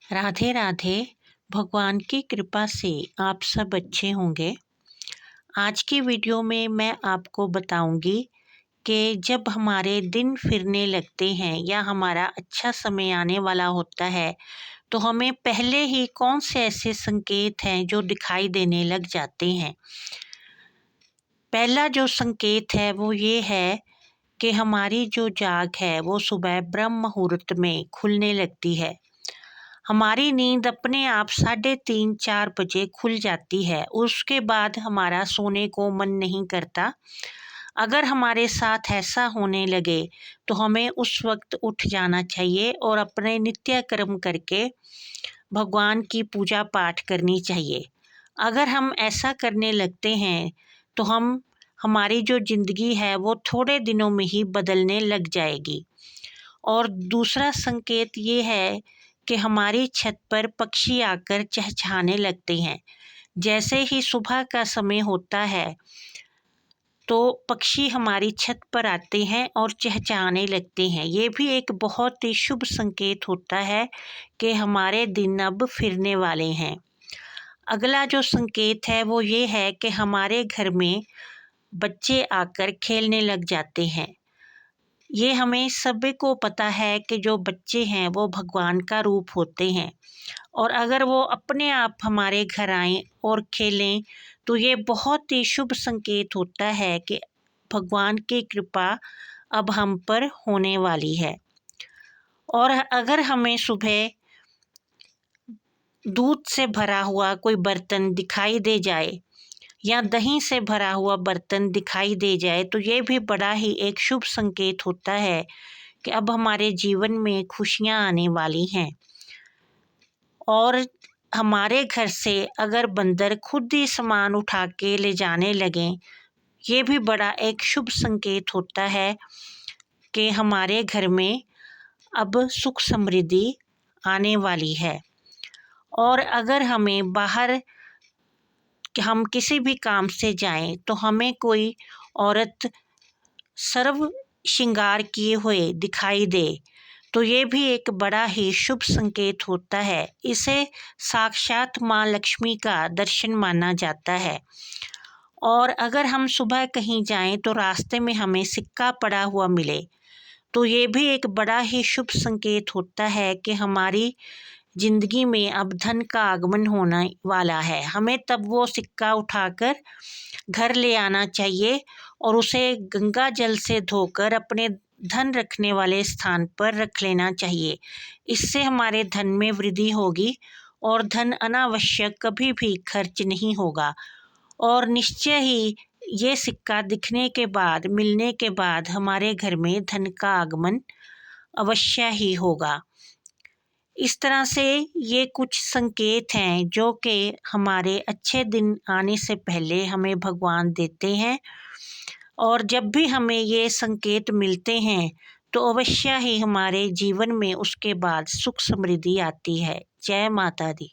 राधे राधे। भगवान की कृपा से आप सब अच्छे होंगे। आज की वीडियो में मैं आपको बताऊंगी कि जब हमारे दिन फिरने लगते हैं या हमारा अच्छा समय आने वाला होता है तो हमें पहले ही कौन से ऐसे संकेत हैं जो दिखाई देने लग जाते हैं। पहला जो संकेत है वो ये है कि हमारी जो जाग है वो सुबह ब्रह्म मुहूर्त में खुलने लगती है। हमारी नींद अपने आप 3:30-4 बजे खुल जाती है। उसके बाद हमारा सोने को मन नहीं करता। अगर हमारे साथ ऐसा होने लगे तो हमें उस वक्त उठ जाना चाहिए और अपने नित्य कर्म करके भगवान की पूजा पाठ करनी चाहिए। अगर हम ऐसा करने लगते हैं तो हमारी जो ज़िंदगी है वो थोड़े दिनों में ही बदलने लग जाएगी। और दूसरा संकेत ये है कि हमारी छत पर पक्षी आकर चहचहाने लगते हैं। जैसे ही सुबह का समय होता है तो पक्षी हमारी छत पर आते हैं और चहचहाने लगते हैं। ये भी एक बहुत ही शुभ संकेत होता है कि हमारे दिन अब फिरने वाले हैं। अगला जो संकेत है वो ये है कि हमारे घर में बच्चे आकर खेलने लग जाते हैं। ये हमें सभी को पता है कि जो बच्चे हैं वो भगवान का रूप होते हैं और अगर वो अपने आप हमारे घर आएं और खेलें तो ये बहुत ही शुभ संकेत होता है कि भगवान की कृपा अब हम पर होने वाली है। और अगर हमें सुबह दूध से भरा हुआ कोई बर्तन दिखाई दे जाए या दही से भरा हुआ बर्तन दिखाई दे जाए तो ये भी बड़ा ही एक शुभ संकेत होता है कि अब हमारे जीवन में खुशियाँ आने वाली हैं। और हमारे घर से अगर बंदर खुद ही सामान उठा के ले जाने लगें, ये भी बड़ा एक शुभ संकेत होता है कि हमारे घर में अब सुख समृद्धि आने वाली है। और अगर हमें बाहर हम किसी भी काम से जाएं तो हमें कोई औरत सर्व श्रृंगार किए हुए दिखाई दे तो ये भी एक बड़ा ही शुभ संकेत होता है। इसे साक्षात माँ लक्ष्मी का दर्शन माना जाता है। और अगर हम सुबह कहीं जाएं तो रास्ते में हमें सिक्का पड़ा हुआ मिले तो ये भी एक बड़ा ही शुभ संकेत होता है कि हमारी ज़िंदगी में अब धन का आगमन होने वाला है। हमें तब वो सिक्का उठाकर घर ले आना चाहिए और उसे गंगा जल से धोकर अपने धन रखने वाले स्थान पर रख लेना चाहिए। इससे हमारे धन में वृद्धि होगी और धन अनावश्यक कभी भी खर्च नहीं होगा। और निश्चय ही ये सिक्का दिखने के बाद मिलने के बाद हमारे घर में धन का आगमन अवश्य ही होगा। इस तरह से ये कुछ संकेत हैं जो कि हमारे अच्छे दिन आने से पहले हमें भगवान देते हैं। और जब भी हमें ये संकेत मिलते हैं तो अवश्य ही हमारे जीवन में उसके बाद सुख समृद्धि आती है। जय माता दी।